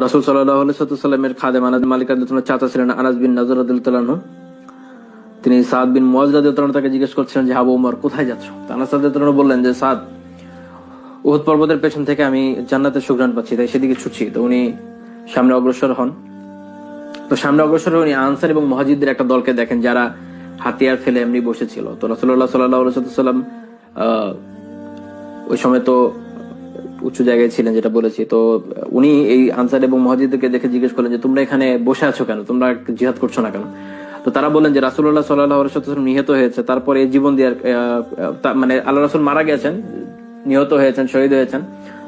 রাসূল সাল্লাল্লাহু আলাইহি ওয়াসাল্লামের খাদেম আনাস মালিক রাদিয়াল্লাহু আনহু চাচা ছিলেন আনাস বিন নাজর রাদিয়াল্লাহু আনহু। তিনি সাদ বিন মুআজ রাদিয়াল্লাহু আনহু তাকে জিজ্ঞেস করছিলেন যে আবু ওমর কোথায় যাচ্ছ? আনাস রাদিয়াল্লাহু আনহু বললেন যে সাদ, উহুদ পর্বতের পেছন থেকে আমি জান্নাতের সুঘ্রাণ পাচ্ছি, তাই সেদিকে ছুটছি। তো উনি সামনে অগ্রসর হন। তো সামনে অগ্রসর হয়ে উনি আনসার এবং মুহাজিরদের একটা দলকে দেখেন যারা হাতিয়ার ফেলে এমনি বসেছিল। তো রাসূলুল্লাহ সাল্লাল্লাহু আলাইহি ওয়াসাল্লাম ওই সময় তো উঁচু জায়গায় ছিলেন যেটা বলেছি। তো উনি এই আনসার এবং মুহাজিরদেরকে দেখে জিজ্ঞেস করলেন যে তোমরা এখানে বসে আছো কেন, তোমরা জিহাদ করছো না কেন? তো তারা বললেন যে রাসূলুল্লাহ সাল্লাল্লাহু আলাইহি ওয়াসাল্লাম নিহত হয়েছে, তারপরে জীবন দিয়ে মানে আল্লাহ রাসূল মারা গেছেন, নিহত হয়েছেন, শহীদ হয়েছেন,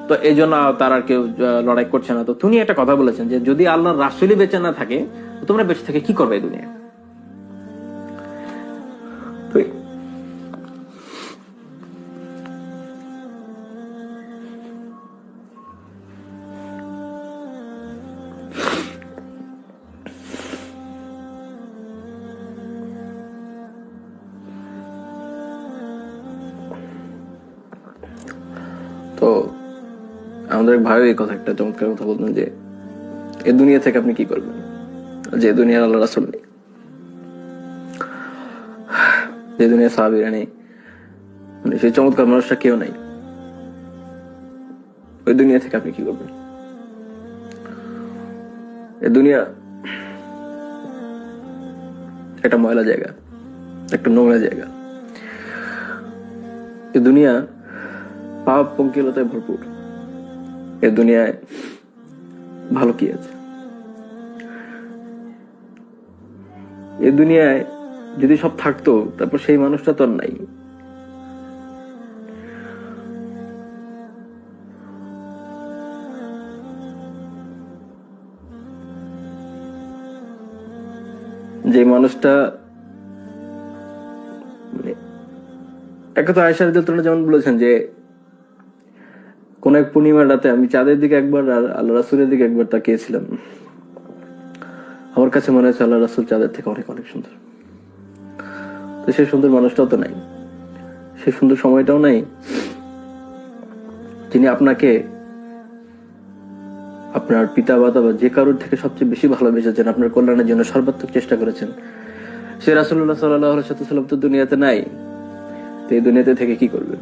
তো এই জন্য তার আর কেউ লড়াই করছে না। তো তিনি একটা কথা বলেছেন যে যদি আল্লাহর রাসূলই বেঁচে না থাকে তো তোমরা বেঁচে থেকে কি করবে এই দুনিয়ায়? তো আমাদের এক ভাই এই কথা একটা চমৎকার কথা বলতেন যে এই দুনিয়া থেকে আপনি কি করবেন যে দুনিয়ার আল্লাহ রাসূল নেই, যে দুনিয়া সাহাবীরা নেই, মানে সেই চমৎকার মানুষটা কেউ নাই, ওই দুনিয়া থেকে আপনি কি করবেন? এই দুনিয়া একটা ময়লা জায়গা, একটা নোংরা জায়গা। এই দুনিয়া পাপ পঙ্কিলতায় ভরপুর। এই দুনিয়ায় ভালো কি আছে? এই দুনিয়ায় যদি সব থাকতো তারপর সেই মানুষটা তো আর নাই। যে মানুষটা এক কথা আয়েশা রাদিয়াল্লাহু আনহা যেমন বলেছেন যে কোন এক পূর্ণিমার রাতে আমি চাঁদের দিকে একবার আর আল্লাহ রাসূলের দিকে একবার তাকিয়েছিলাম। আমার কাছে মনে হচ্ছে আল্লাহ রাসূল চাঁদের থেকে অনেক অনেক সুন্দর। তো সেই সুন্দর মানুষটাও তো নাই, সেই সুন্দর সময়টাও নাই যিনি আপনাকে আপনার পিতা মাতা বা যে কারোর থেকে সবচেয়ে বেশি ভালোবেসেছেন, আপনার কল্যাণের জন্য সর্বাত্মক চেষ্টা করেছেন। সে রাসূলুল্লাহ সাল্লাল্লাহু আলাইহি ওয়াসাল্লাম তো দুনিয়াতে নাই। তো এই দুনিয়াতে থেকে কি করবে?